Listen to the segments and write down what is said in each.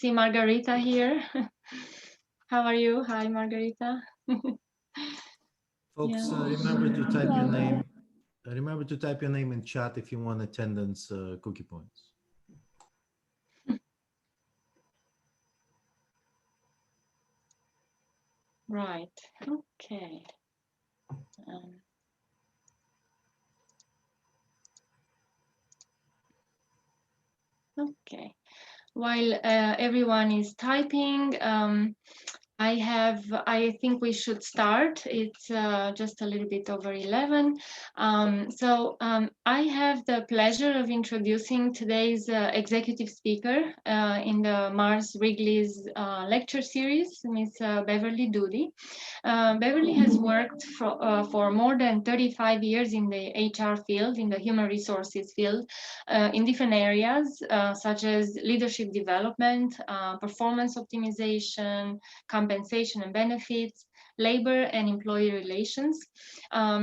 see Margarita here. How are you? Hi, Margarita. Folks, remember to type your name. Remember to type your name in chat if you want attendance cookie points. Right. Okay. Okay. While everyone is typing, I think we should start. It's just a little bit over 11. I have the pleasure of introducing today's executive speaker in the Mars Wrigley's lecture series, Ms. Beverley Doody. Beverley has worked for more than 35 years in the HR field, in the human resources field, in different areas such as leadership development, performance optimization, compensation and benefits, labor and employee relations.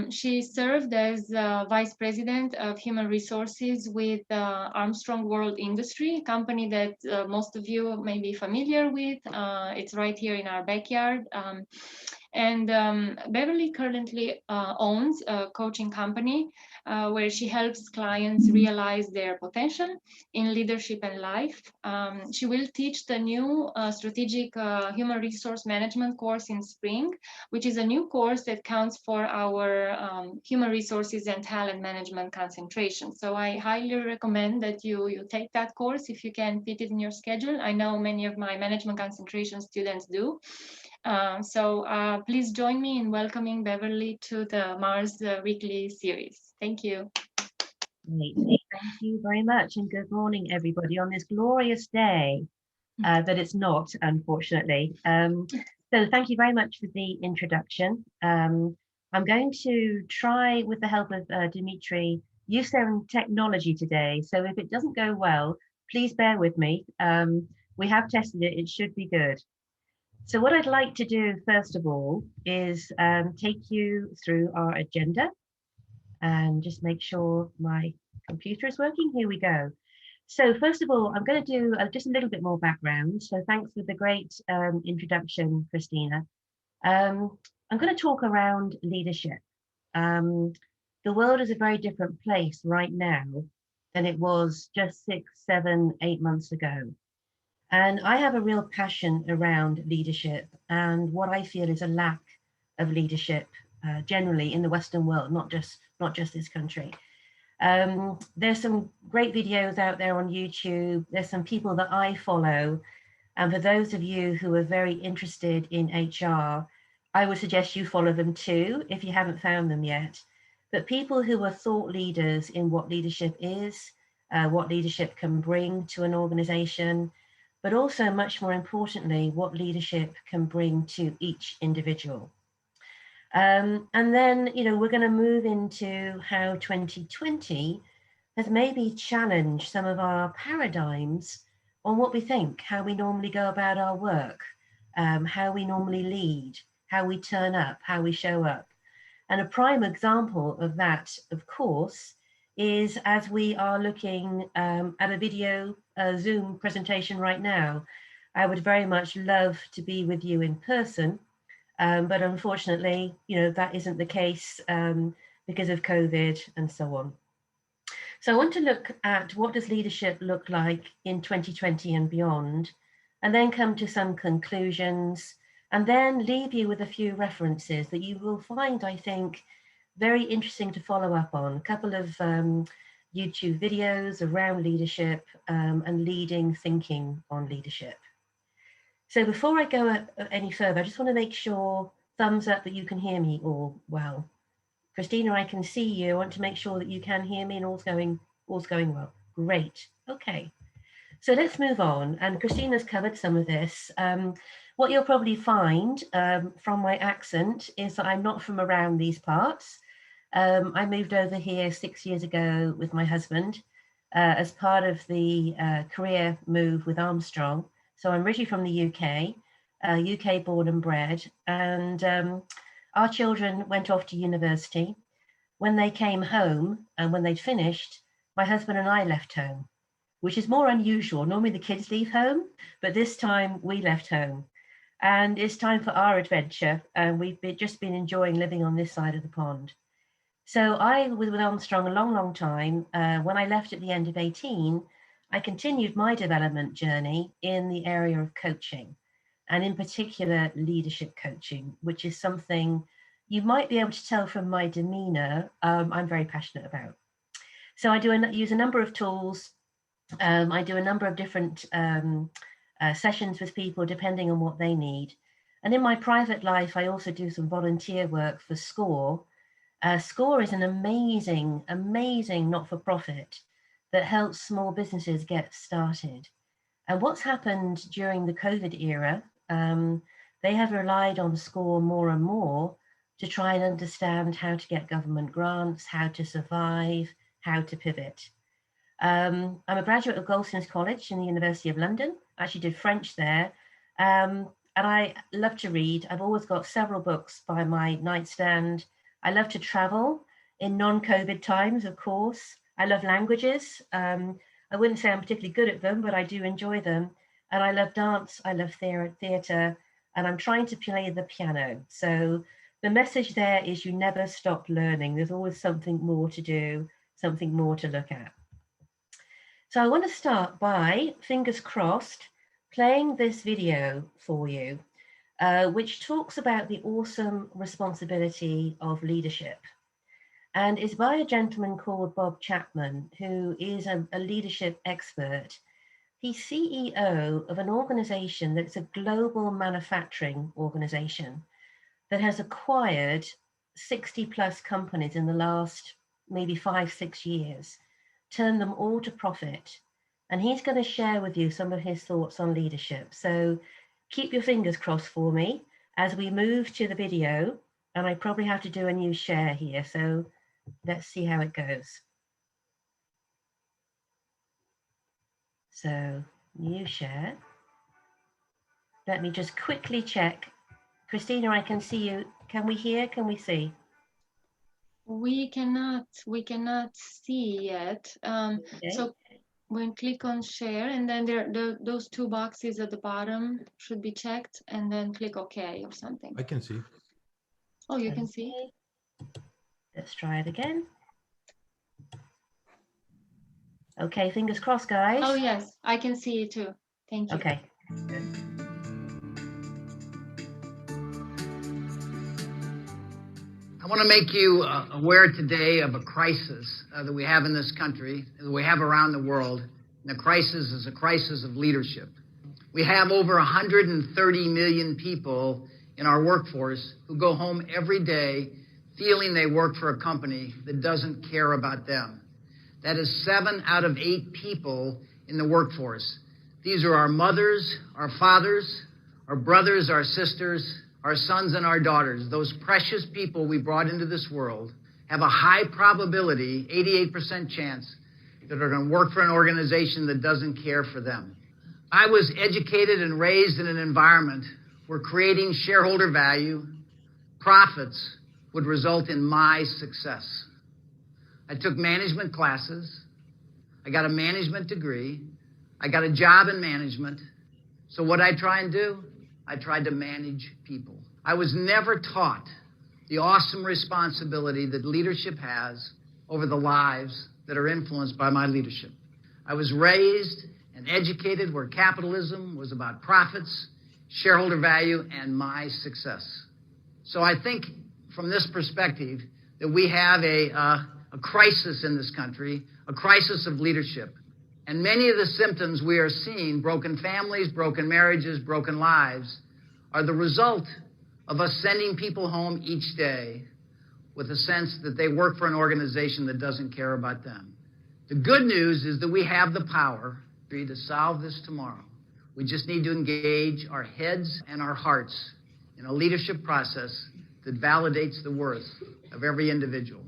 She served as Vice President of Human Resources with Armstrong World Industry, a company that most of you may be familiar with. It's right here in our backyard. Beverley currently owns a coaching company where she helps clients realize their potential in leadership and life. She will teach the new strategic human resource management course in spring, which is a new course that counts for our human resources and talent management concentration. So I highly recommend that you take that course if you can fit it in your schedule. I know many of my management concentration students do. Please join me in welcoming Beverley to the Mars Weekly series. Thank you. Great. Thank you very much, and good morning, everybody, on this glorious day that it's not, unfortunately. So thank you very much for the introduction. I'm going to try, with the help of Dimitri, use some technology today. So if it doesn't go well, please bear with me. We have tested it, it should be good. So what I'd like to do, first of all, is take you through our agenda and just make sure my computer is working. Here we go. So first of all, I'm going to do just a little bit more background. So thanks for the great introduction, Christina. I'm going to talk around leadership. The world is a very different place right now than it was just 6, 7, 8 months ago. And I have a real passion around leadership and what I feel is a lack of leadership generally in the Western world, not just this country. There's some great videos out there on YouTube. There's some people that I follow. And for those of you who are very interested in HR, I would suggest you follow them too, if you haven't found them yet. But people who are thought leaders in what leadership is, what leadership can bring to an organization, but also much more importantly, what leadership can bring to each individual. And then, we're going to move into how 2020 has maybe challenged some of our paradigms on what we think, how we normally go about our work, how we normally lead, how we turn up, how we show up. And a prime example of that, of course, is as we are looking at a video Zoom presentation right now. I would very much love to be with you in person, but unfortunately, that isn't the case because of COVID and so on. So I want to look at what does leadership look like in 2020 and beyond, and then come to some conclusions, and then leave you with a few references that you will find, I think, very interesting to follow up on. A couple of YouTube videos around leadership and leading thinking on leadership. So before I go any further, I just want to make sure, thumbs up, that you can hear me all well. Christina, I can see you. I want to make sure that you can hear me and all's going well. Great. Okay. So let's move on. And Christina's covered some of this. What you'll probably find from my accent is that I'm not from around these parts. I moved over here 6 years ago with my husband as part of the career move with Armstrong. So I'm originally from the UK, UK born and bred, and our children went off to university. When they came home and when they'd finished, my husband and I left home. which is more unusual. Normally the kids leave home, but this time we left home. And it's time for our adventure. And we've just been enjoying living on this side of the pond. So I was with Armstrong a long, long time. When I left at the end of 18, I continued my development journey in the area of coaching, and in particular, leadership coaching, which is something you might be able to tell from my demeanor, I'm very passionate about. So I use a number of tools. I do a number of different sessions with people depending on what they need. And in my private life, I also do some volunteer work for SCORE. SCORE is an amazing, amazing not-for-profit that helps small businesses get started. And what's happened during the COVID era, they have relied on SCORE more and more to try and understand how to get government grants, how to survive, how to pivot. I'm a graduate of Goldsmiths College in the University of London. I actually did French there. And I love to read. I've always got several books by my nightstand. I love to travel in non-COVID times, of course. I love languages. I wouldn't say I'm particularly good at them, but I do enjoy them. And I love dance. I love theatre. And I'm trying to play the piano. So the message there is you never stop learning. There's always something more to do, something more to look at. So I want to start by, fingers crossed, playing this video for you, which talks about the awesome responsibility of leadership. And is by a gentleman called Bob Chapman, who is a leadership expert. He's CEO of an organization that's a global manufacturing organization that has acquired 60 plus companies in the last maybe 5-6 years, turned them all to profit. And he's going to share with you some of his thoughts on leadership. So keep your fingers crossed for me as we move to the video. And I probably have to do a new share here. So let's see how it goes. So new share. Let me just quickly check. Christina, I can see you. Can we hear? Can we see? We cannot see yet. Okay. So we'll click on share, and then those two boxes at the bottom should be checked, and then click OK or something. I can see. Oh, you can see? Let's try it again. Okay, fingers crossed, guys. Oh, yes, I can see it too. Thank you. Okay, good. I want to make you aware today of a crisis that we have in this country, that we have around the world. And the crisis is a crisis of leadership. We have over 130 million people in our workforce who go home every day feeling they work for a company that doesn't care about them. That is 7 out of 8 people in the workforce. These are our mothers, our fathers, our brothers, our sisters, our sons and our daughters. Those precious people we brought into this world have a high probability, 88% chance, that are going to work for an organization that doesn't care for them. I was educated and raised in an environment where creating shareholder value, profits, would result in my success. I took management classes. I got a management degree. I got a job in management. So what I try and do, I tried to manage people. I was never taught the awesome responsibility that leadership has over the lives that are influenced by my leadership. I was raised and educated where capitalism was about profits, shareholder value, and my success. So I think from this perspective that we have a crisis in this country, a crisis of leadership. And many of the symptoms we are seeing, broken families, broken marriages, broken lives, are the result of us sending people home each day with a sense that they work for an organization that doesn't care about them. The good news is that we have the power to solve this tomorrow. We just need to engage our heads and our hearts in a leadership process that validates the worth of every individual,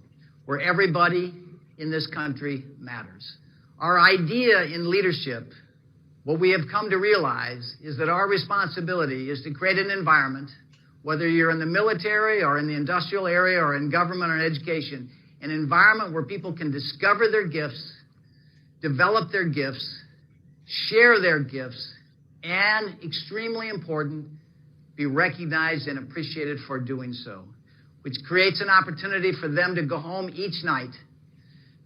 where everybody in this country matters. Our idea in leadership, what we have come to realize, is that our responsibility is to create an environment, whether you're in the military or in the industrial area or in government or in education, an environment where people can discover their gifts, develop their gifts, share their gifts, and, extremely important, be recognized and appreciated for doing so, which creates an opportunity for them to go home each night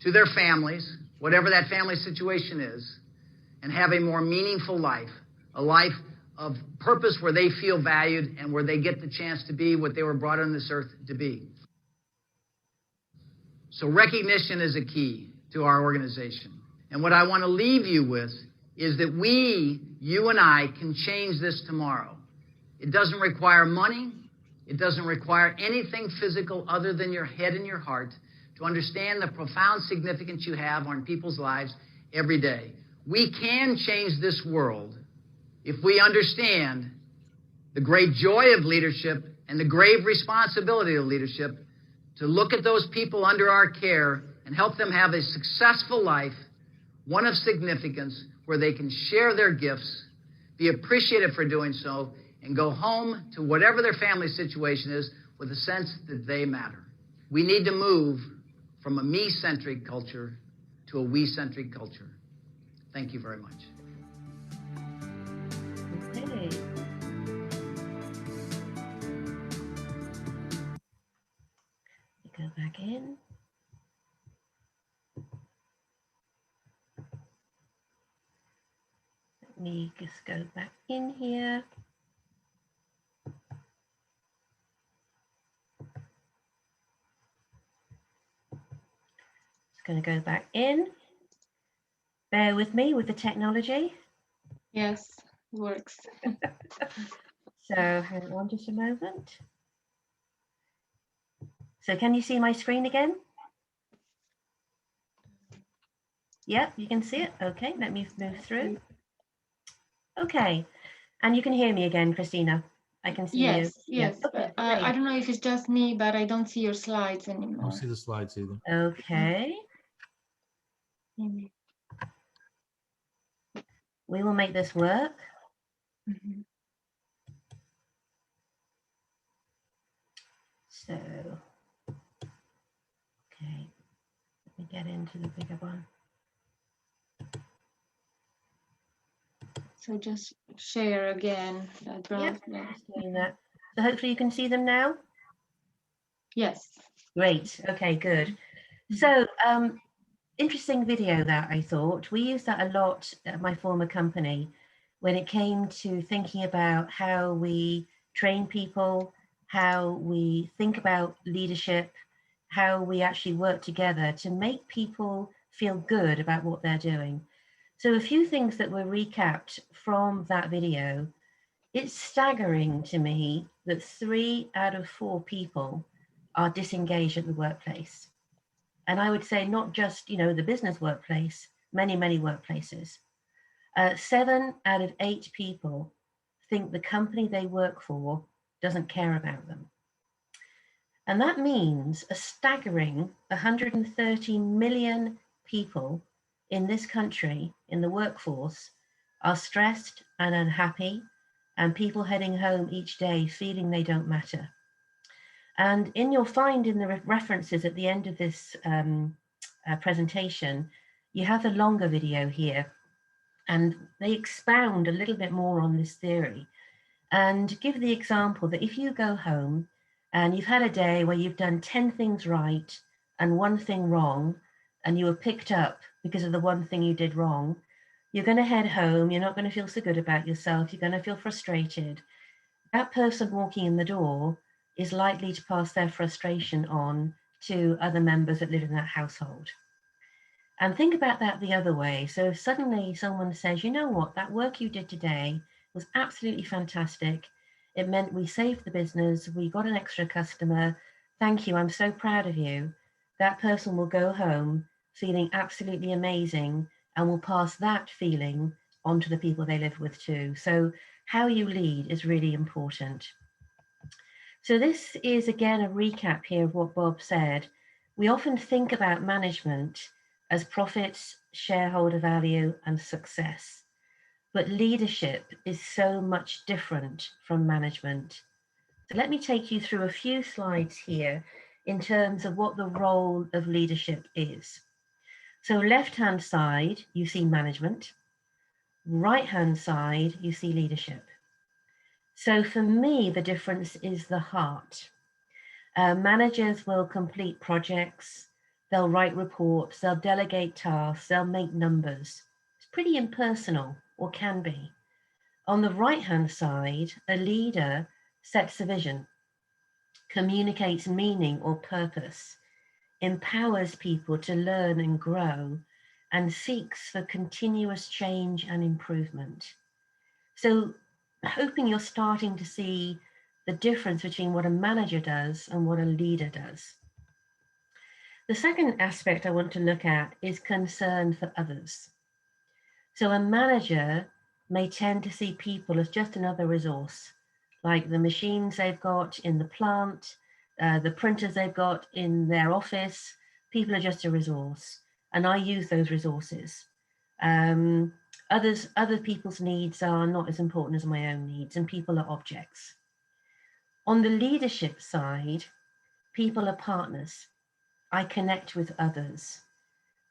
to their families, whatever that family situation is, and have a more meaningful life, a life of purpose where they feel valued and where they get the chance to be what they were brought on this earth to be. So recognition is a key to our organization. And what I want to leave you with is that we, you and I, can change this tomorrow. It doesn't require money. It doesn't require anything physical other than your head and your heart to understand the profound significance you have on people's lives every day. We can change this world if we understand the great joy of leadership and the grave responsibility of leadership to look at those people under our care and help them have a successful life, one of significance, where they can share their gifts, be appreciated for doing so, and go home to whatever their family situation is with a sense that they matter. We need to move from a me-centric culture to a we-centric culture. Thank you very much. Okay. Go back in. Let me just go back in here. Just going to go back in. Bear with me with the technology. Yes, it works. So hang on just a moment. So can you see my screen again? Yep, you can see it. Okay, let me move through. Okay, and you can hear me again, Christina. I can see you. Yes, Yeah. yes. Okay, I don't know if it's just me, but I don't see your slides I don't anymore. see the slides either. okay. Mhm. We will make this work. Mhm. So, okay, let me get into the bigger one. So just share again the draft. Yeah. Just doing that. So hopefully you can see them now. Yes. Great. Okay, good. So, interesting video that I thought. We used that a lot at my former company when it came to thinking about how we train people, how we think about leadership, how we actually work together to make people feel good about what they're doing. So a few things that were recapped from that video. It's staggering to me that 3 out of 4 people are disengaged at the workplace. And I would say not just, the business workplace, many, many workplaces. 7 out of 8 people think the company they work for doesn't care about them. And that means a staggering 130 million people in this country, in the workforce, are stressed and unhappy, and people heading home each day feeling they don't matter. And you'll find in the references at the end of this presentation, you have a longer video here, and they expound a little bit more on this theory and give the example that if you go home and you've had a day where you've done 10 things right and 1 thing wrong, and you were picked up because of the 1 thing you did wrong, you're going to head home, you're not going to feel so good about yourself, you're going to feel frustrated. That person walking in the door is likely to pass their frustration on to other members that live in that household. And think about that the other way. So if suddenly someone says, you know what, that work you did today was absolutely fantastic. It meant we saved the business, we got an extra customer. Thank you, I'm so proud of you. That person will go home feeling absolutely amazing and will pass that feeling on to the people they live with too. So how you lead is really important. So this is again a recap here of what Bob said. We often think about management as profits, shareholder value, and success. But leadership is so much different from management. So let me take you through a few slides here in terms of what the role of leadership is. So left-hand side, you see management. Right-hand side, you see leadership. So for me, the difference is the heart. Managers will complete projects, they'll write reports, they'll delegate tasks, they'll make numbers. It's pretty impersonal, or can be. On the right-hand side, a leader sets a vision, communicates meaning or purpose, empowers people to learn and grow, and seeks for continuous change and improvement. So hoping you're starting to see the difference between what a manager does and what a leader does. The second aspect I want to look at is concern for others. So a manager may tend to see people as just another resource, like the machines they've got in the plant, the printers they've got in their office. People are just a resource, and I use those resources. Other people's needs are not as important as my own needs, and people are objects. On the leadership side, people are partners. I connect with others.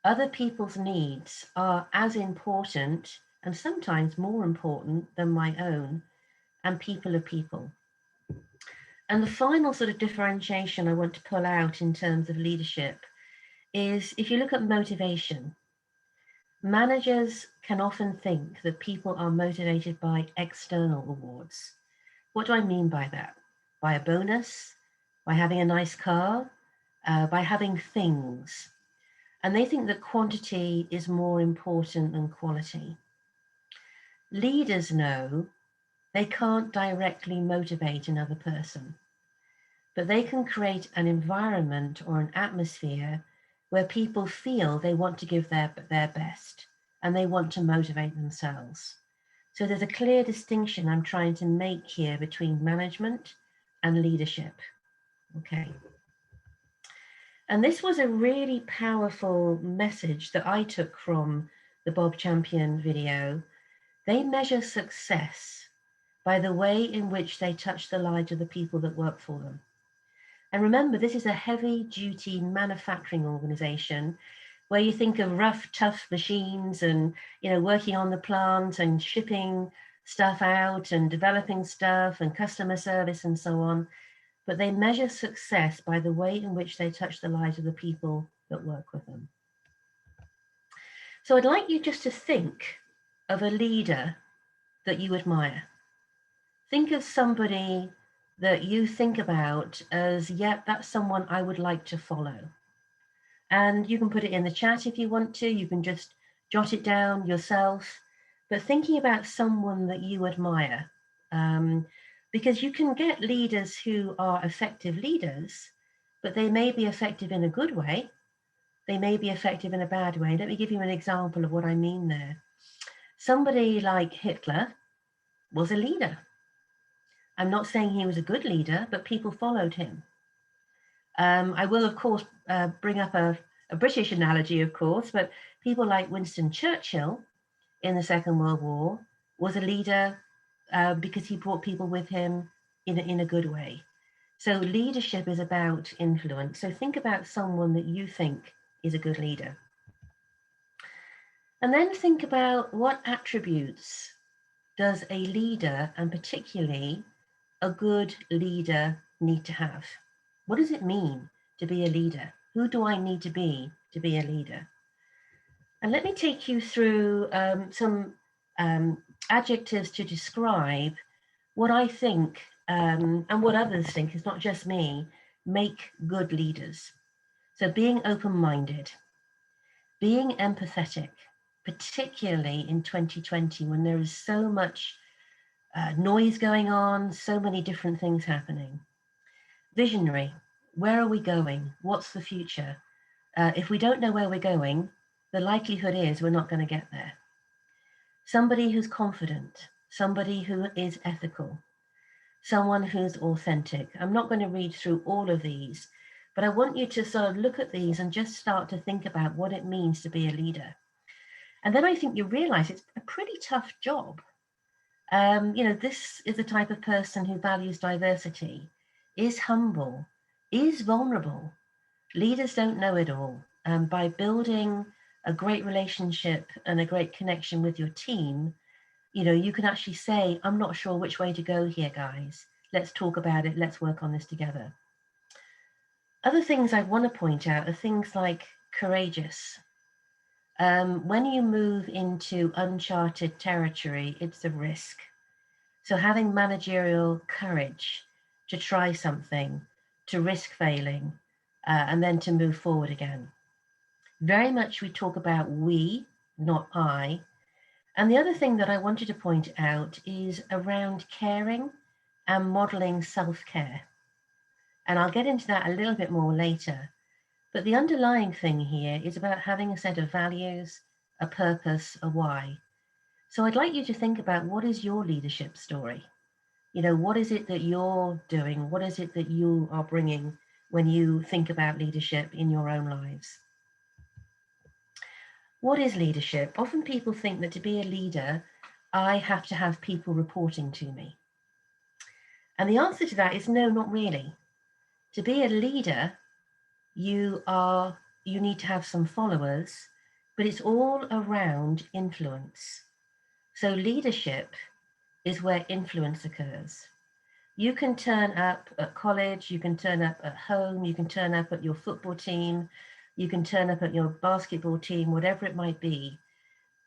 Other people's needs are as important and sometimes more important than my own, and people are people. And the final sort of differentiation I want to pull out in terms of leadership is if you look at motivation, managers can often think that people are motivated by external rewards. What do I mean by that? By a bonus, by having a nice car, by having things. And they think that quantity is more important than quality. Leaders know they can't directly motivate another person, but they can create an environment or an atmosphere where people feel they want to give their best and they want to motivate themselves. So there's a clear distinction I'm trying to make here between management and leadership. Okay. And this was a really powerful message that I took from the Bob Chapman video. They measure success by the way in which they touch the lives of the people that work for them. And remember, this is a heavy-duty manufacturing organization where you think of rough, tough machines and, working on the plant and shipping stuff out and developing stuff and customer service and so on. But they measure success by the way in which they touch the lives of the people that work with them. So I'd like you just to think of a leader that you admire. Think of somebody that you think about as, yep, that's someone I would like to follow. And you can put it in the chat if you want to, you can just jot it down yourself, but thinking about someone that you admire, because you can get leaders who are effective leaders, but they may be effective in a good way, they may be effective in a bad way. Let me give you an example of what I mean there. Somebody like Hitler was a leader. I'm not saying he was a good leader, but people followed him. I will, of course, bring up a British analogy, of course, but people like Winston Churchill in the Second World War was a leader because he brought people with him in a good way. So leadership is about influence. So think about someone that you think is a good leader. And then think about what attributes does a leader, and particularly a good leader, need to have? What does it mean to be a leader? Who do I need to be a leader? And let me take you through some adjectives to describe what I think and what others think, it's not just me, make good leaders. So being open-minded, being empathetic, particularly in 2020 when there is so much noise going on, so many different things happening. Visionary, where are we going? What's the future? If we don't know where we're going, the likelihood is we're not going to get there. Somebody who's confident, somebody who is ethical, someone who's authentic. I'm not going to read through all of these, but I want you to sort of look at these and just start to think about what it means to be a leader. And then I think you realize it's a pretty tough job. This is the type of person who values diversity, is humble, is vulnerable. Leaders don't know it all. By building a great relationship and a great connection with your team, you know, you can actually say, I'm not sure which way to go here, guys. Let's talk about it. Let's work on this together. Other things I want to point out are things like courageous. When you move into uncharted territory, it's a risk. So having managerial courage to try something, to risk failing, and then to move forward again. Very much we talk about we, not I. And the other thing that I wanted to point out is around caring and modeling self-care. And I'll get into that a little bit more later. But the underlying thing here is about having a set of values, a purpose, a why. So I'd like you to think about, what is your leadership story? You know, what is it that you're doing? What is it that you are bringing when you think about leadership in your own lives? What is leadership? Often people think that to be a leader, I have to have people reporting to me. And the answer to that is no, not really. To be a leader, you need to have some followers, but it's all around influence. So leadership is where influence occurs. You can turn up at college, you can turn up at home, you can turn up at your football team, you can turn up at your basketball team, whatever it might be.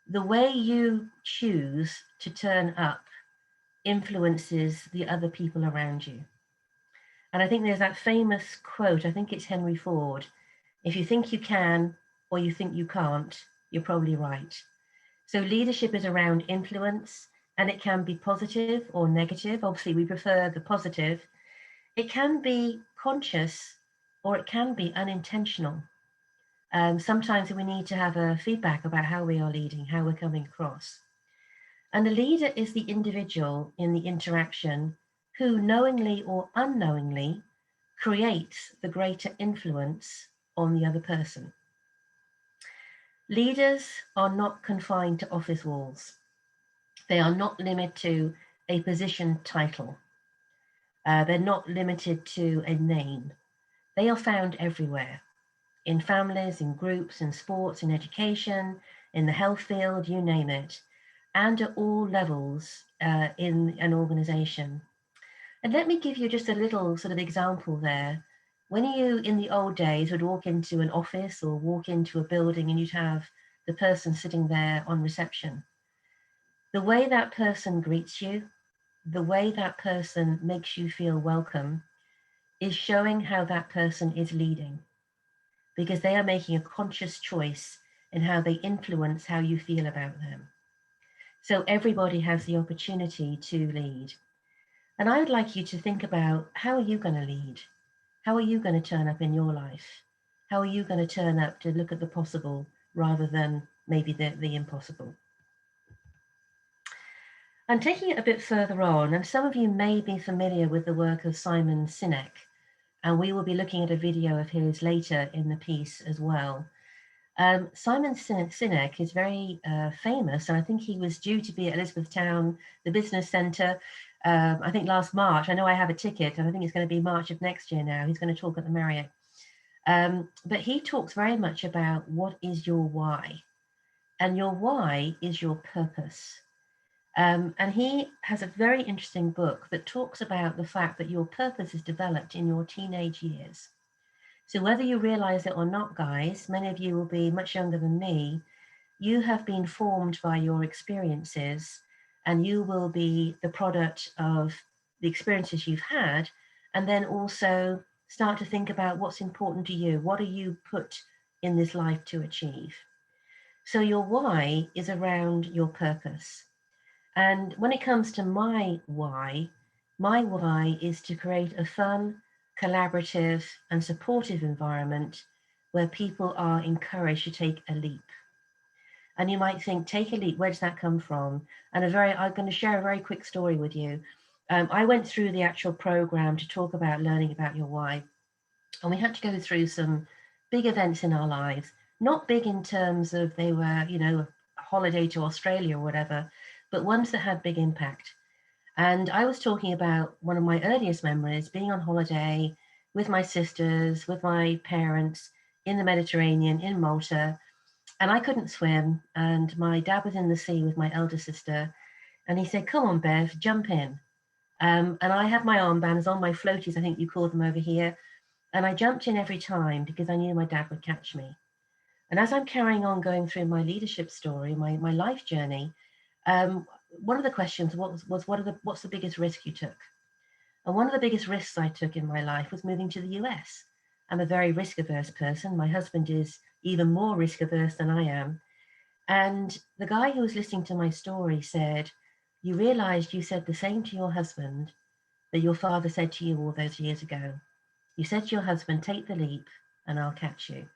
The way you choose to turn up influences the other people around you. And I think there's that famous quote, I think it's Henry Ford, if you think you can or you think you can't, you're probably right. So leadership is around influence, and it can be positive or negative. Obviously, we prefer the positive. It can be conscious or it can be unintentional. Sometimes we need to have a feedback about how we are leading, how we're coming across. And the leader is the individual in the interaction who knowingly or unknowingly creates the greater influence on the other person. Leaders are not confined to office walls. They are not limited to a position title. They're not limited to a name. They are found everywhere, in families, in groups, in sports, in education, in the health field, you name it, and at all levels in an organization. And let me give you just a little sort of example there. When you, in the old days, would walk into an office or walk into a building and you'd have the person sitting there on reception, the way that person greets you, the way that person makes you feel welcome is showing how that person is leading, because they are making a conscious choice in how they influence how you feel about them. So everybody has the opportunity to lead. And I would like you to think about, how are you going to lead? How are you going to turn up in your life? How are you going to turn up to look at the possible rather than maybe the impossible? And taking it a bit further on, and some of you may be familiar with the work of Simon Sinek, and we will be looking at a video of his later in the piece as well. Simon Sinek is very famous, and I think he was due to be at Elizabethtown, the business centre, I think last March. I know I have a ticket, and I think it's going to be March of next year now. He's going to talk at the Marriott. But he talks very much about what is your why, and your why is your purpose. And he has a very interesting book that talks about the fact that your purpose is developed in your teenage years. So whether you realize it or not, guys, many of you will be much younger than me, you have been formed by your experiences, and you will be the product of the experiences you've had, and then also start to think about what's important to you. What are you put in this life to achieve? So your why is around your purpose. And when it comes to my why is to create a fun, collaborative, and supportive environment where people are encouraged to take a leap. And you might think, take a leap, where does that come from? And I'm going to share a very quick story with you. I went through the actual program to talk about learning about your why. And we had to go through some big events in our lives, not big in terms of they were, you know, a holiday to Australia or whatever, but ones that had big impact. And I was talking about one of my earliest memories, being on holiday with my sisters, with my parents in the Mediterranean, in Malta. And I couldn't swim, and my dad was in the sea with my elder sister, and he said, "Come on, Bev, jump in." And I had my armbands on, my floaties, I think you call them over here, and I jumped in every time because I knew my dad would catch me. And as I'm carrying on going through my leadership story, my life journey, one of the questions was what's the biggest risk you took? And one of the biggest risks I took in my life was moving to the US. I'm a very risk averse person. My husband is even more risk averse than I am. And the guy who was listening to my story said, "You realized you said the same to your husband that your father said to you all those years ago. You said to your husband, take the leap and I'll catch you."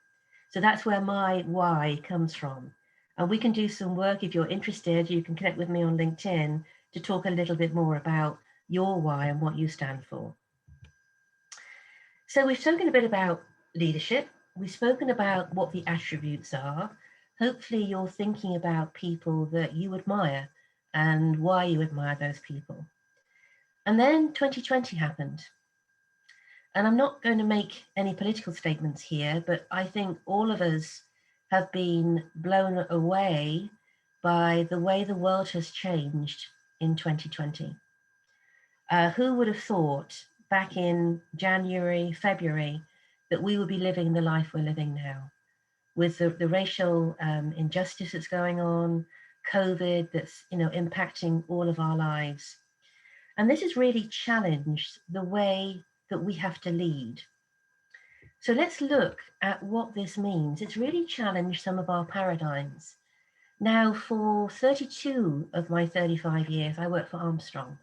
So that's where my why comes from. And we can do some work if you're interested. You can connect with me on LinkedIn to talk a little bit more about your why and what you stand for. So we've spoken a bit about leadership. We've spoken about what the attributes are. Hopefully you're thinking about people that you admire and why you admire those people. And then 2020 happened. And I'm not going to make any political statements here, but I think all of us have been blown away by the way the world has changed in 2020. Who would have thought back in January, February, that we would be living the life we're living now, with the racial injustice that's going on, COVID that's impacting all of our lives. And this has really challenged the way that we have to lead. So let's look at what this means. It's really challenged some of our paradigms. Now, for 32 of my 35 years, I worked for Armstrong,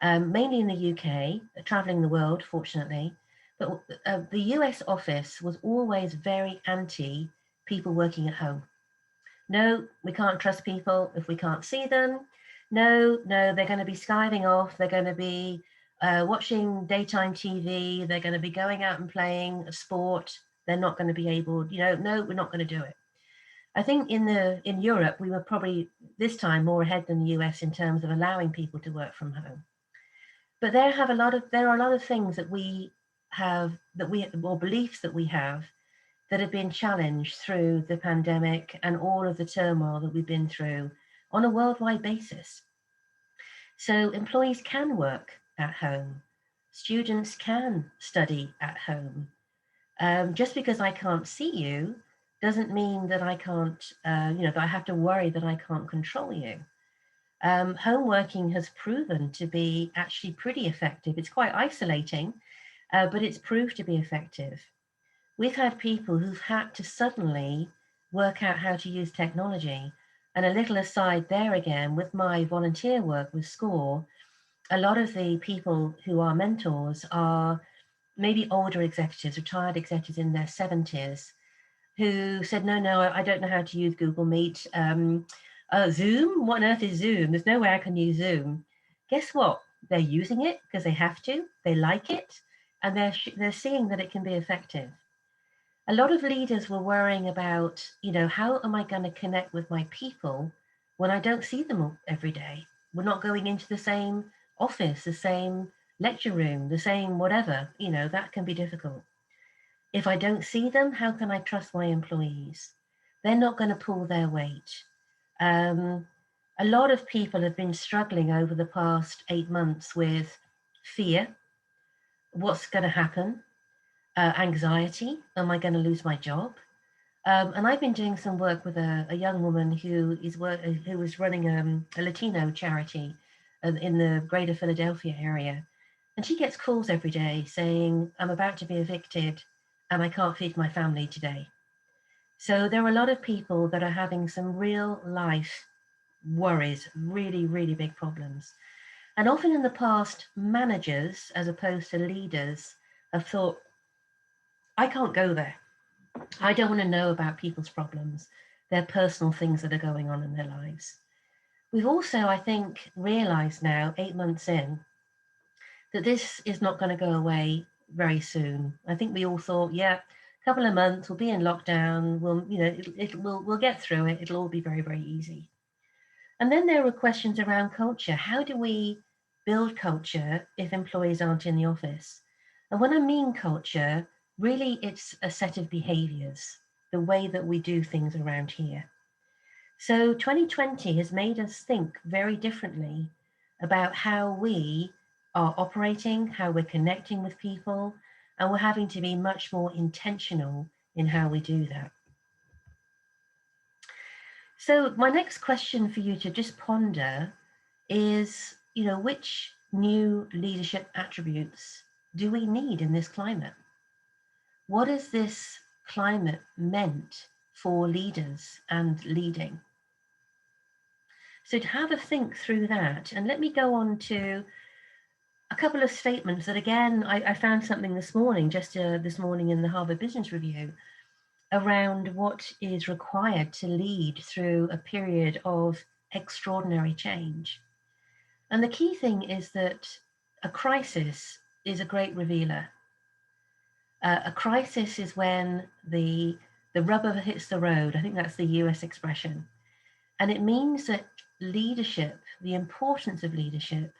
mainly in the UK, traveling the world, fortunately. But the US office was always very anti people working at home. No, we can't trust people if we can't see them. No, they're going to be skiving off. They're going to be watching daytime TV. They're going to be going out and playing a sport. They're not going to be able, no, we're not going to do it. I think in Europe, we were probably this time more ahead than the US in terms of allowing people to work from home. But there are a lot of things that we have, or beliefs that we have, that have been challenged through the pandemic and all of the turmoil that we've been through on a worldwide basis. So employees can work at home. Students can study at home. Just because I can't see you doesn't mean that I can't, that I have to worry that I can't control you. Home working has proven to be actually pretty effective. It's quite isolating, but it's proved to be effective. We've had people who've had to suddenly work out how to use technology. And a little aside there again, with my volunteer work with SCORE, a lot of the people who are mentors are maybe older executives, retired executives in their 70s, who said, no, I don't know how to use Google Meet. Zoom? What on earth is Zoom? There's no way I can use Zoom. Guess what? They're using it because they have to, they like it, and they're seeing that it can be effective. A lot of leaders were worrying about, how am I going to connect with my people when I don't see them every day? We're not going into the same office, the same lecture room, the same whatever, that can be difficult. If I don't see them, how can I trust my employees? They're not going to pull their weight. A lot of people have been struggling over the past 8 months with fear. What's going to happen? Anxiety. Am I going to lose my job? And I've been doing some work with a young woman who was running a Latino charity in the greater Philadelphia area. And she gets calls every day saying, I'm about to be evicted and I can't feed my family today. So there are a lot of people that are having some real life worries, really, really big problems. And often in the past, managers, as opposed to leaders, have thought, I can't go there. I don't want to know about people's problems, their personal things that are going on in their lives. We've also, I think, realized now, 8 months in, that this is not going to go away very soon. I think we all thought, yeah, a couple of months, we'll be in lockdown, we'll get through it, it'll all be very, very easy. And then there were questions around culture. How do we build culture if employees aren't in the office? And when I mean culture, really it's a set of behaviors. the way that we do things around here. So 2020 has made us think very differently about how we are operating, how we're connecting with people, and we're having to be much more intentional in how we do that. So my next question for you to just ponder is, which new leadership attributes do we need in this climate? What has this climate meant for leaders and leading? So to have a think through that, and let me go on to a couple of statements that, again, I found something this morning, this morning in the Harvard Business Review, around what is required to lead through a period of extraordinary change. And the key thing is that a crisis is a great revealer. A crisis is when the rubber hits the road. I think that's the US expression. And it means that leadership, the importance of leadership,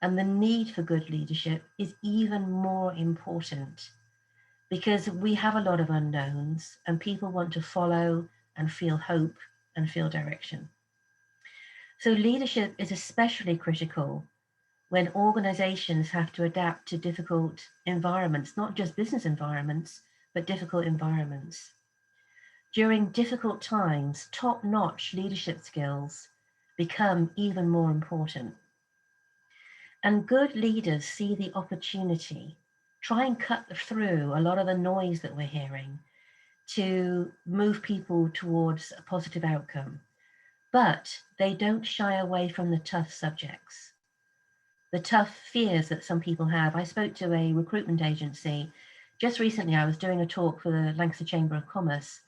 and the need for good leadership is even more important, because we have a lot of unknowns and people want to follow and feel hope and feel direction. So leadership is especially critical when organizations have to adapt to difficult environments, not just business environments, but difficult environments. During difficult times, top-notch leadership skills become even more important. And good leaders see the opportunity, try and cut through a lot of the noise that we're hearing to move people towards a positive outcome. But they don't shy away from the tough subjects, the tough fears that some people have. I spoke to a recruitment agency just recently. I was doing a talk for the Lancaster Chamber of Commerce,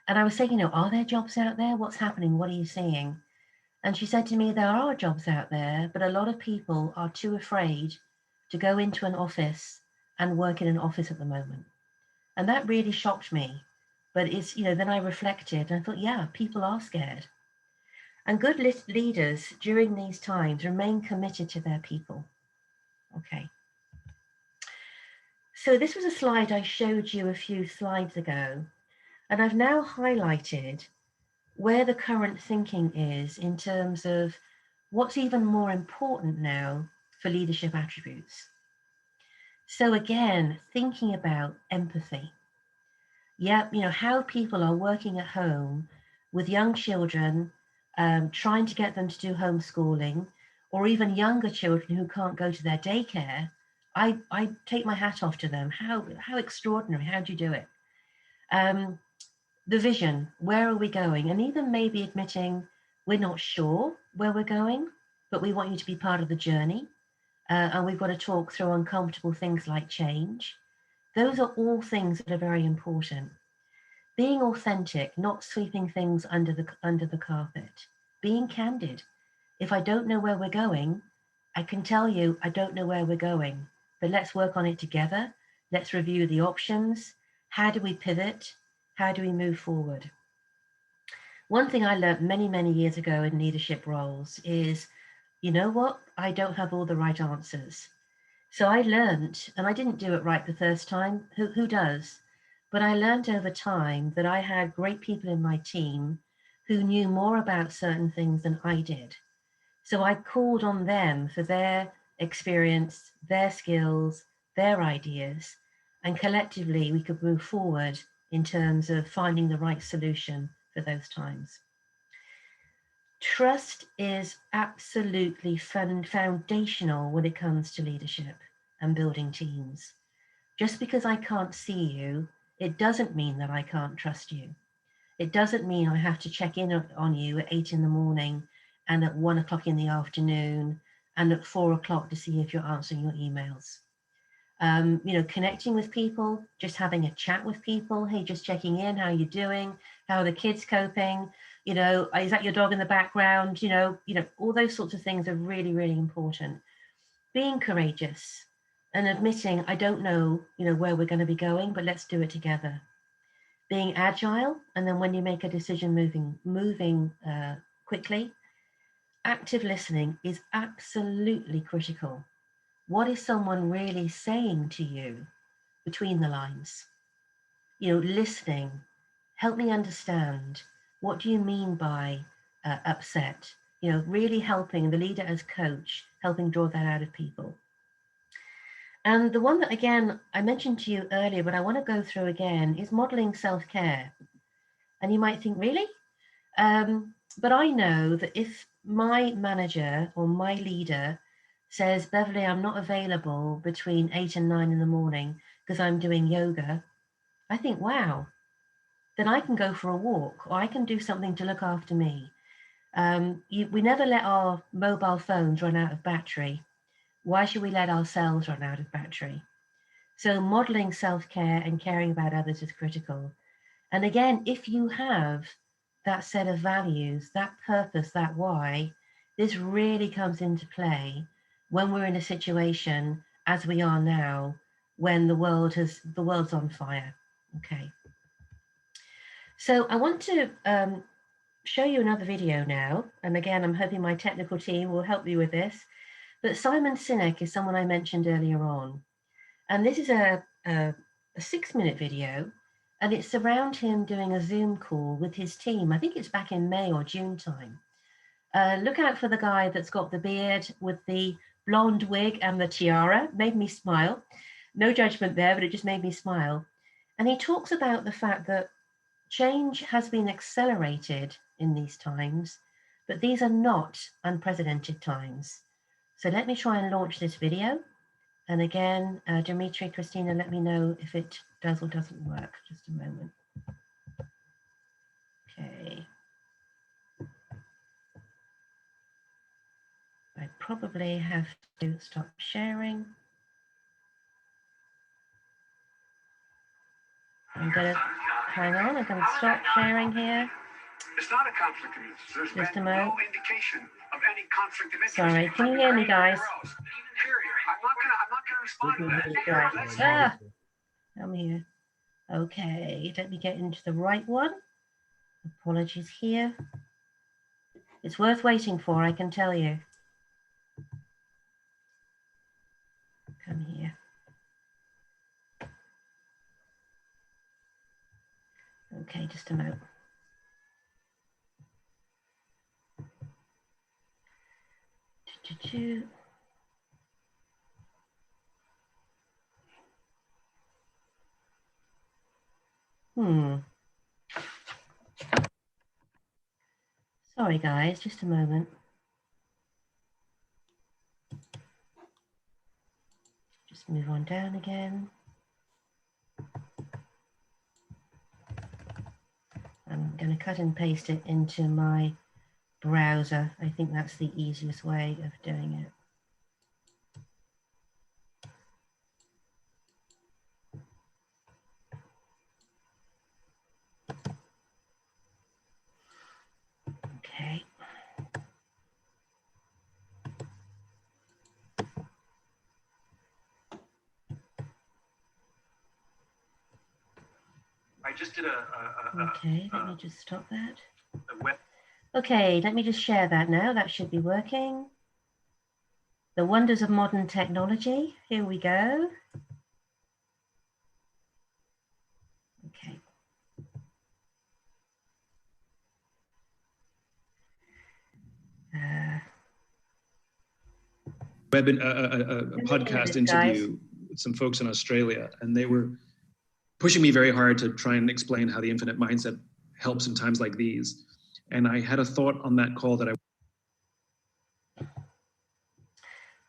and I was saying, are there jobs out there? What's happening? What are you seeing? And she said to me, there are jobs out there, but a lot of people are too afraid to go into an office and work in an office at the moment. And that really shocked me. But it's, then I reflected and I thought, yeah, people are scared. And good leaders during these times remain committed to their people. Okay. So this was a slide I showed you a few slides ago, and I've now highlighted where the current thinking is in terms of what's even more important now for leadership attributes. So again, thinking about empathy. Yeah, how people are working at home with young children, trying to get them to do homeschooling, or even younger children who can't go to their daycare. I take my hat off to them. How extraordinary, how do you do it? The vision, where are we going? And even maybe admitting we're not sure where we're going, but we want you to be part of the journey. And we've got to talk through uncomfortable things like change. Those are all things that are very important. Being authentic, not sweeping things under the carpet. Being candid. If I don't know where we're going, I can tell you I don't know where we're going, but let's work on it together. Let's review the options. How do we pivot? How do we move forward? One thing I learned many, many years ago in leadership roles is, you know what? I don't have all the right answers. So I learned, and I didn't do it right the first time. Who does? But I learned over time that I had great people in my team who knew more about certain things than I did. So I called on them for their experience, their skills, their ideas, and collectively we could move forward in terms of finding the right solution for those times. Trust is absolutely foundational when it comes to leadership and building teams. Just because I can't see you, it doesn't mean that I can't trust you. It doesn't mean I have to check in on you at 8 in the morning and at 1 o'clock in the afternoon and at 4 o'clock to see if you're answering your emails. Connecting with people, just having a chat with people. Hey, just checking in. How are you doing? How are the kids coping? Is that your dog in the background? All those sorts of things are really, really important. Being courageous and admitting, I don't know, where we're going to be going, but let's do it together. Being agile, and then when you make a decision, moving quickly. Active listening is absolutely critical. What is someone really saying to you between the lines? Listening, help me understand, what do you mean by upset? You know, really helping the leader as coach, helping draw that out of people. And the one that, again, I mentioned to you earlier, but I want to go through again, is modeling self-care. And you might think, really? But I know that if my manager or my leader says, Beverley, I'm not available between 8 and 9 in the morning because I'm doing yoga, I think, wow, then I can go for a walk, or I can do something to look after me. We never let our mobile phones run out of battery. Why should we let ourselves run out of battery? So modeling self-care and caring about others is critical. And again, if you have that set of values, that purpose, that why, this really comes into play when we're in a situation, as we are now, when the world's on fire. Okay. So I want to show you another video now. And again, I'm hoping my technical team will help me with this. But Simon Sinek is someone I mentioned earlier on. And this is a 6-minute video. And it's around him doing a Zoom call with his team. I think it's back in May or June time. Look out for the guy that's got the beard with the blonde wig and the tiara. Made me smile. No judgment there, but it just made me smile. And he talks about the fact that change has been accelerated in these times, but these are not unprecedented times. So let me try and launch this video. And again, Dimitri, Christina, let me know if it does or doesn't work. Just a moment. Okay. I probably have to stop sharing. I'm going to hang on. I'm going to stop sharing here. It's not a conflict of interest. There's Just been a moment. no indication of any conflict of interest. Sorry, can you hear me, guys? I'm not gonna respond to that. I'm here. Okay, let me get into the right one. Apologies here. It's worth waiting for, I can tell you. Come here. Okay, just a moment. Sorry, guys, just a moment. Just move on down again. I'm going to cut and paste it into my browser. I think that's the easiest way of doing it. Okay. I just did Okay, let me just stop that. a web. Okay, let me just share that now. That should be working. The wonders of modern technology. Here we go. Okay. A podcast interview with some folks in Australia, and they were pushing me very hard to try and explain how the infinite mindset helps in times like these. And I had a thought on that call that I...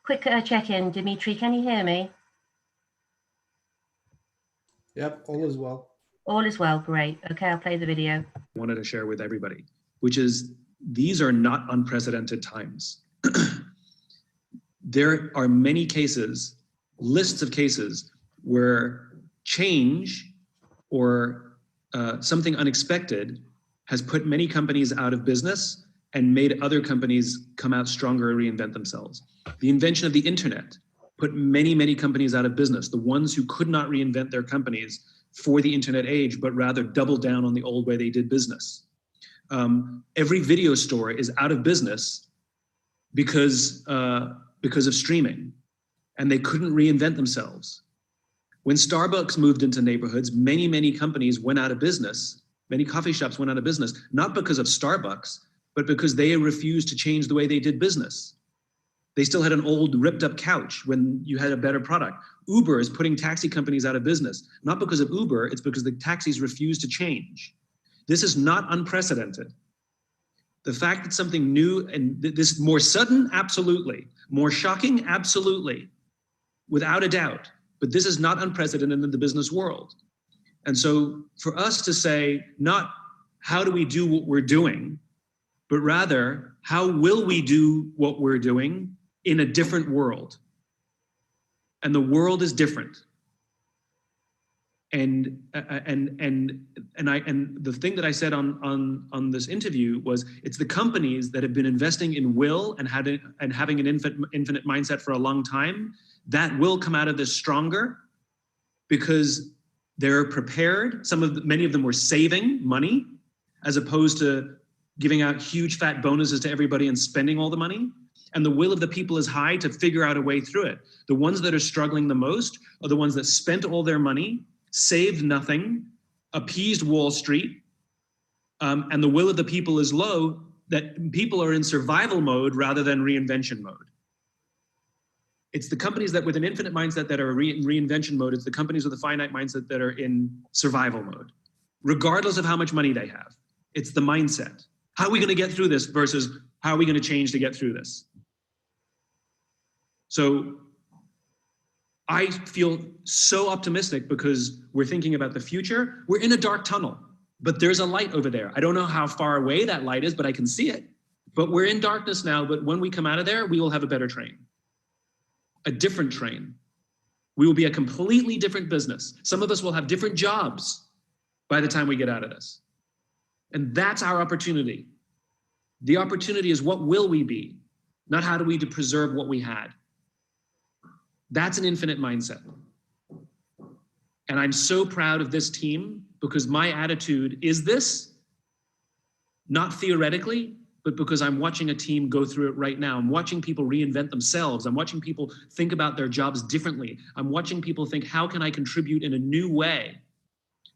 Quick check-in, Dimitri, can you hear me? Yep, all is well. All is well, great. Okay, I'll play the video. wanted to share with everybody, which is these are not unprecedented times. There are many cases, lists of cases, where change or something unexpected has put many companies out of business and made other companies come out stronger and reinvent themselves. The invention of the internet put many, many companies out of business. The ones who could not reinvent their companies for the internet age, but rather double down on the old way they did business. Every video store is out of business because of streaming, and they couldn't reinvent themselves. When Starbucks moved into neighborhoods, many, many companies went out of business Many coffee shops went out of business, not because of Starbucks, but because they refused to change the way they did business. They still had an old ripped up couch when you had a better product. Uber is putting taxi companies out of business, not because of Uber, it's because the taxis refuse to change. This is not unprecedented. The fact that something new and this more sudden, absolutely. More shocking, absolutely. Without a doubt. But this is not unprecedented in the business world. And so for us to say, not how do we do what we're doing, but rather, how will we do what we're doing in a different world? And the world is different. And the thing that I said on this interview was, it's the companies that have been investing in will and having an infinite mindset for a long time that will come out of this stronger, because they're prepared. Many of them were saving money as opposed to giving out huge fat bonuses to everybody and spending all the money. And the will of the people is high to figure out a way through it. The ones that are struggling the most are the ones that spent all their money, saved nothing, appeased Wall Street, and the will of the people is low, that people are in survival mode rather than reinvention mode. It's the companies that with an infinite mindset that are in reinvention mode. It's the companies with a finite mindset that are in survival mode, regardless of how much money they have. It's the mindset. How are we going to get through this versus how are we going to change to get through this? So I feel so optimistic because we're thinking about the future. We're in a dark tunnel, but there's a light over there. I don't know how far away that light is, but I can see it. But we're in darkness now, but when we come out of there, we will have a better train. A different train. We will be a completely different business. Some of us will have different jobs by the time we get out of this. And that's our opportunity. The opportunity is, what will we be? Not how do we preserve what we had. That's an infinite mindset. And I'm so proud of this team because my attitude is this, not theoretically, but because I'm watching a team go through it right now. I'm watching people reinvent themselves. I'm watching people think about their jobs differently. I'm watching people think, how can I contribute in a new way?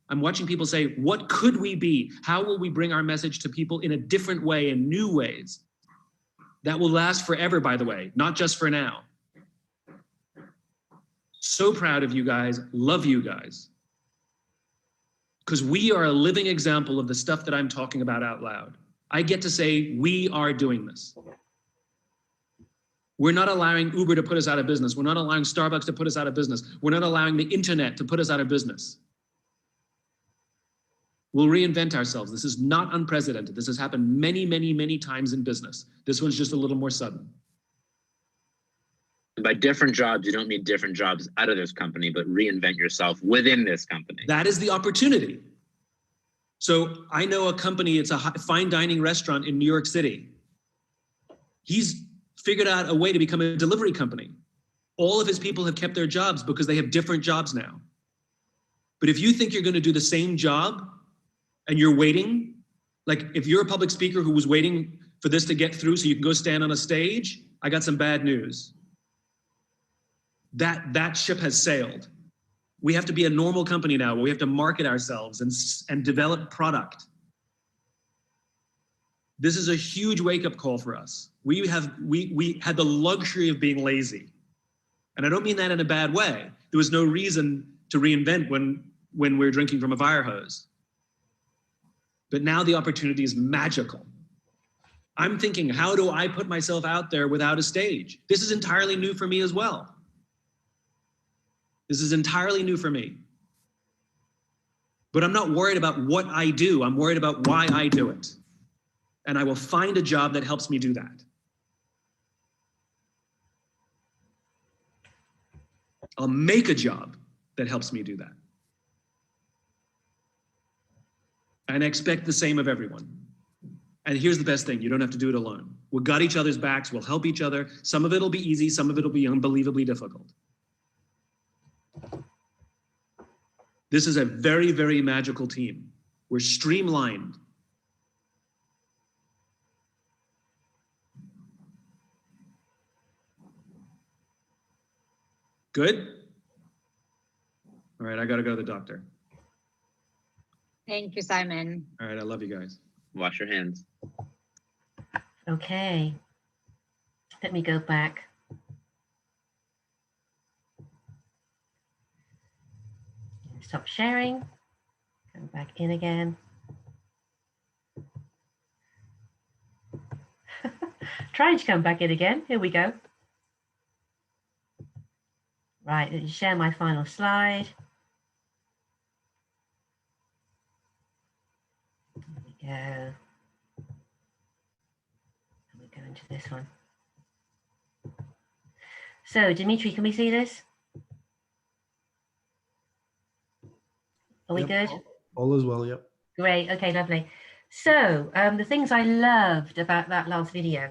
I'm watching people say, what could we be? How will we bring our message to people in a different way, in new ways? That will last forever, by the way, not just for now. So proud of you guys, love you guys. Because we are a living example of the stuff that I'm talking about out loud. I get to say, we are doing this. We're not allowing Uber to put us out of business. We're not allowing Starbucks to put us out of business. We're not allowing the internet to put us out of business. We'll reinvent ourselves. This is not unprecedented. This has happened many, many, many times in business. This one's just a little more sudden. By different jobs, you don't mean different jobs out of this company, but reinvent yourself within this company. That is the opportunity. So I know a company, it's a fine dining restaurant in New York City. He's figured out a way to become a delivery company. All of his people have kept their jobs because they have different jobs now. But if you think you're going to do the same job and you're waiting, like if you're a public speaker who was waiting for this to get through so you can go stand on a stage, I got some bad news. That ship has sailed. We have to be a normal company now where we have to market ourselves and develop product. This is a huge wake-up call for us. We had the luxury of being lazy. And I don't mean that in a bad way. There was no reason to reinvent when we're drinking from a fire hose. But now the opportunity is magical. I'm thinking, how do I put myself out there without a stage? This is entirely new for me as well. This is entirely new for me. But I'm not worried about what I do. I'm worried about why I do it. And I will find a job that helps me do that. I'll make a job that helps me do that. And I expect the same of everyone. And here's the best thing, you don't have to do it alone. We've got each other's backs, we'll help each other. Some of it'll be easy, some of it'll be unbelievably difficult. This is a very, very magical team. We're streamlined. Good? All right, I gotta go to the doctor. Thank you, Simon. All right, I love you guys. Wash your hands. Okay. Let me go back. Stop sharing. Go back in again. Trying to come back in again. Here we go. Right, let me share my final slide. There we go. Let me go into this one. So, Dimitri, can we see this? Are we Yep, good? all is well, yep. Great, okay, lovely. So, the things I loved about that last video,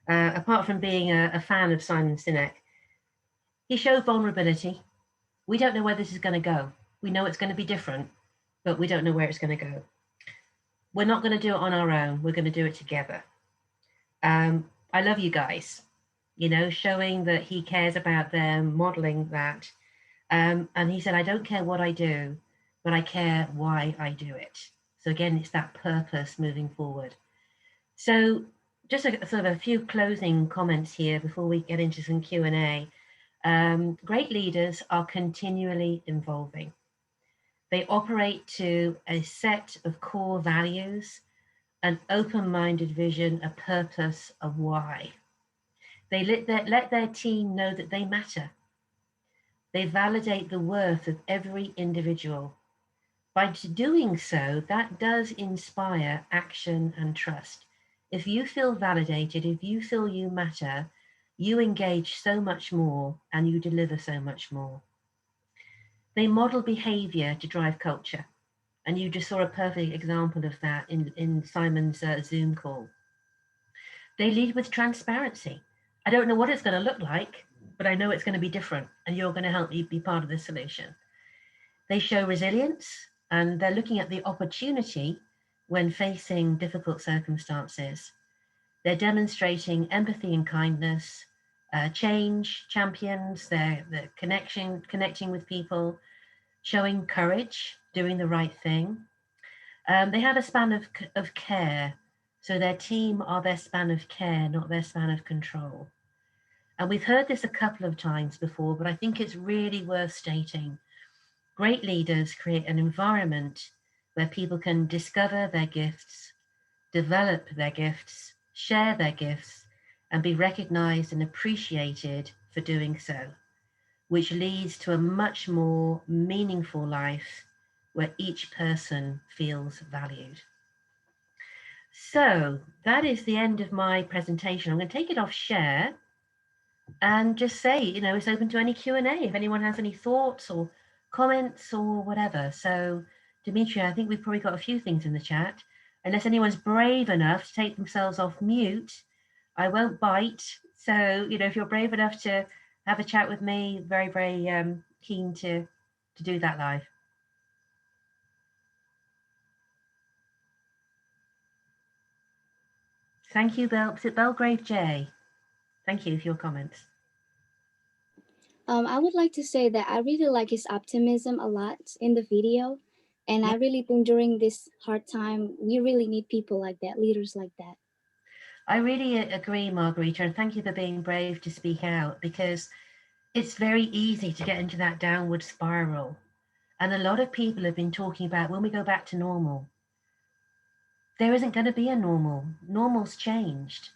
apart from being a fan of Simon Sinek, he showed vulnerability. We don't know where this is going to go. We know it's going to be different, but we don't know where it's going to go. We're not going to do it on our own. We're going to do it together. I love you guys, you know, showing that he cares about them, modeling that. And he said, I don't care what I do, but I care why I do it. So again, it's that purpose moving forward. So just sort of a few closing comments here before we get into some Q&A. Great leaders are continually evolving. They operate to a set of core values, an open-minded vision, a purpose, a why. They let their team know that they matter. They validate the worth of every individual. By doing so, that does inspire action and trust. If you feel validated, if you feel you matter, you engage so much more and you deliver so much more. They model behavior to drive culture. And you just saw a perfect example of that in Simon's Zoom call. They lead with transparency. I don't know what it's going to look like, but I know it's going to be different and you're going to help me be part of the solution. They show resilience and they're looking at the opportunity when facing difficult circumstances. They're demonstrating empathy and kindness, change champions, they're connecting with people, showing courage, doing the right thing. They have a span of care. So their team are their span of care, not their span of control. And we've heard this a couple of times before, but I think it's really worth stating. Great leaders create an environment where people can discover their gifts, develop their gifts, share their gifts, and be recognized and appreciated for doing so, which leads to a much more meaningful life where each person feels valued. So that is the end of my presentation. I'm going to take it off share and just say, you know, it's open to any Q&A if anyone has any thoughts or comments or whatever. So Dimitri, I think we've probably got a few things in the chat. Unless anyone's brave enough to take themselves off mute, I won't bite. So, you know, if you're brave enough to have a chat with me, very, very keen to do that live. Thank you, Belgrave J. Thank you for your comments. I would like to say that I really like his optimism a lot in the video. And I really think during this hard time, we really need people like that, leaders like that. I really agree, Margarita, and thank you for being brave to speak out, because it's very easy to get into that downward spiral. And a lot of people have been talking about when we go back to normal, there isn't going to be a normal. Normal's changed.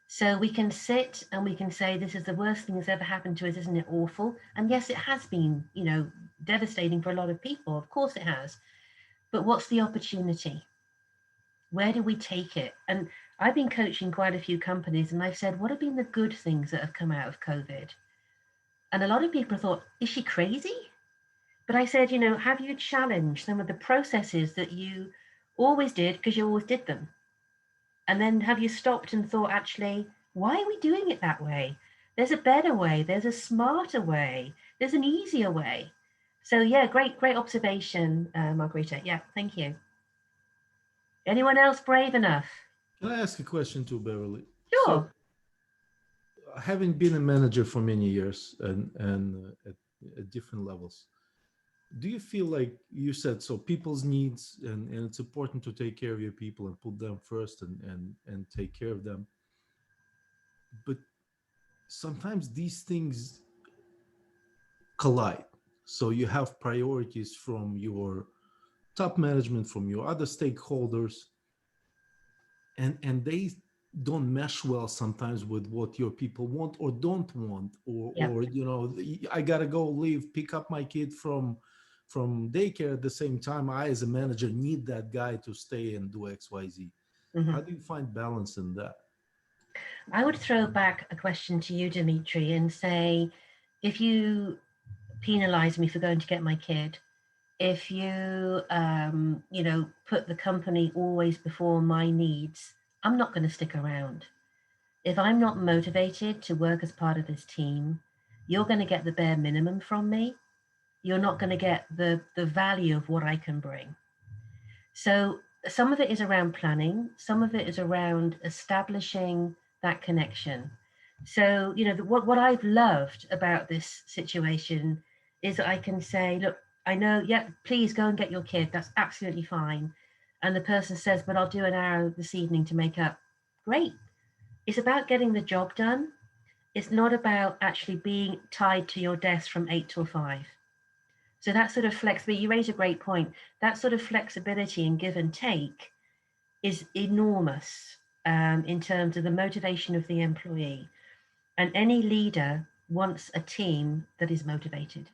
So we can sit and we can say, this is the worst thing that's ever happened to us, isn't it awful? And yes, it has been, you know, devastating for a lot of people. Of course it has. But what's the opportunity? Where do we take it? And I've been coaching quite a few companies and I've said, what have been the good things that have come out of COVID? And a lot of people thought, is she crazy? But I said, you know, have you challenged some of the processes that you always did because you always did them? And then have you stopped and thought, actually, why are we doing it that way? There's a better way. There's a smarter way. There's an easier way. So yeah, great observation, Margarita. Yeah, thank you. Anyone else brave enough? Can I ask a question too, Beverly? Sure. So, having been a manager for many years and at different levels, do you feel like you said so people's needs and it's important to take care of your people and put them first and take care of them, but sometimes these things collide. So you have priorities from your top management, from your other stakeholders, and they don't mesh well sometimes with what your people want or don't want, Yep. or you know, I gotta go leave, pick up my kid from daycare at the same time. I, as a manager, need that guy to stay and do XYZ. Mhm. How do you find balance in that? I would throw back a question to you, Dimitri, and say, if you penalize me for going to get my kid, if you, you know, put the company always before my needs, I'm not going to stick around. If I'm not motivated to work as part of this team, you're going to get the bare minimum from me. You're not going to get the value of what I can bring. So some of it is around planning. Some of it is around establishing that connection. So, you know, what I've loved about this situation is that I can say, look, I know, yeah, please go and get your kid. That's absolutely fine. And the person says, but I'll do an hour this evening to make up. Great. It's about getting the job done. It's not about actually being tied to your desk from 8 till 5. So that sort of flexibility, you raise a great point. That sort of flexibility and give and take is enormous in terms of the motivation of the employee. And any leader wants a team that is motivated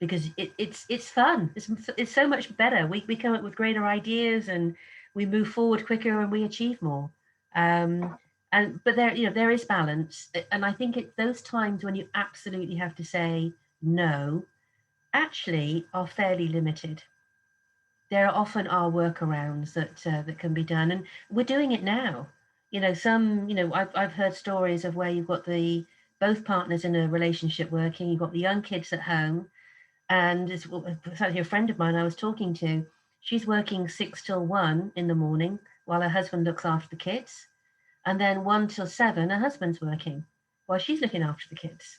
because it's fun. It's so much better. We come up with greater ideas and we move forward quicker and we achieve more. But there, you know, there is balance. And I think it's those times when you absolutely have to say no, actually are fairly limited. There often are workarounds that can be done, and we're doing it now. You know, I've heard stories of where you've got both partners in a relationship working, you've got the young kids at home, and it's actually a friend of mine I was talking to. She's working 6 till 1 in the morning while her husband looks after the kids, and then 1 till 7 her husband's working while she's looking after the kids.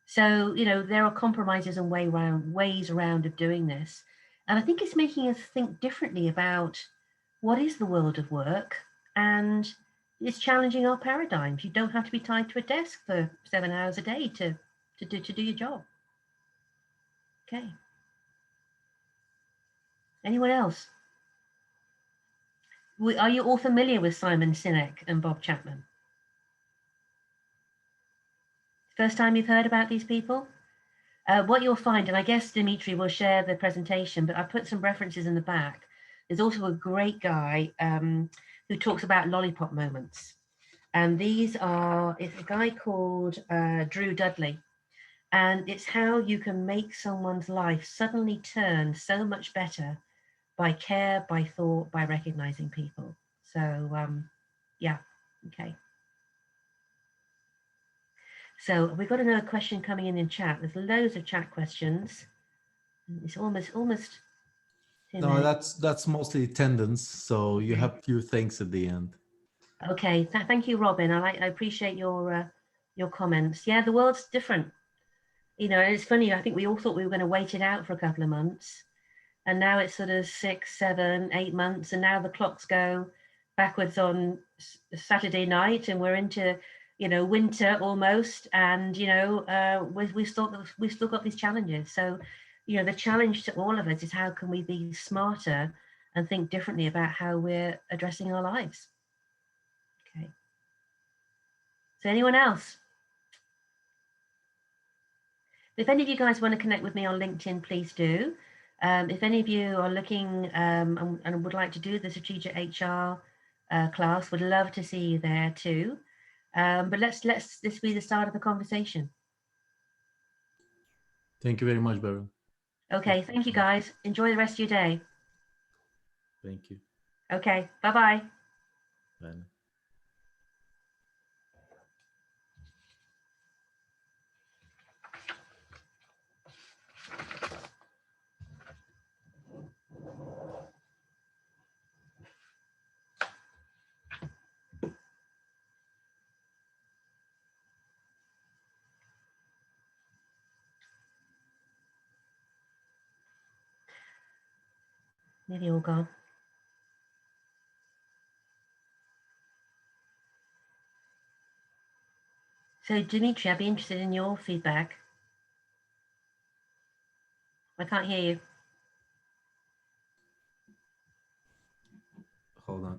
So, you know, there are compromises and ways around of doing this. And I think it's making us think differently about what is the world of work, and it's challenging our paradigms. You don't have to be tied to a desk for 7 hours a day to do your job. Okay. Anyone else? Are you all familiar with Simon Sinek and Bob Chapman? First time you've heard about these people? What you'll find, and I guess Dimitri will share the presentation, but I put some references in the back. There's also a great guy who talks about lollipop moments. And it's a guy called Drew Dudley. And it's how you can make someone's life suddenly turn so much better by care, by thought, by recognizing people. So yeah, okay. So we've got another question coming in chat. There's loads of chat questions. It's almost. No, that's mostly attendance. So you have few thanks at the end. Okay, thank you, Robin. I appreciate your comments. Yeah, the world's different. You know, and it's funny. I think we all thought we were going to wait it out for a couple of months, and now it's sort of 6, 7, 8 months, and now the clocks go backwards on Saturday night, and we're into, you know, winter almost, and you know, we've still got these challenges. So, you know, the challenge to all of us is how can we be smarter and think differently about how we're addressing our lives. Okay. So anyone else? If any of you guys want to connect with me on LinkedIn, please do. If any of you are looking and would like to do the strategic HR class, would love to see you there too. But let's this be the start of the conversation. Thank you very much, Beryl. Okay, thank you guys. Enjoy the rest of your day. Thank you. Okay, bye-bye. Bye. Nearly all gone. So Dimitri, I'd be interested in your feedback. I can't hear you.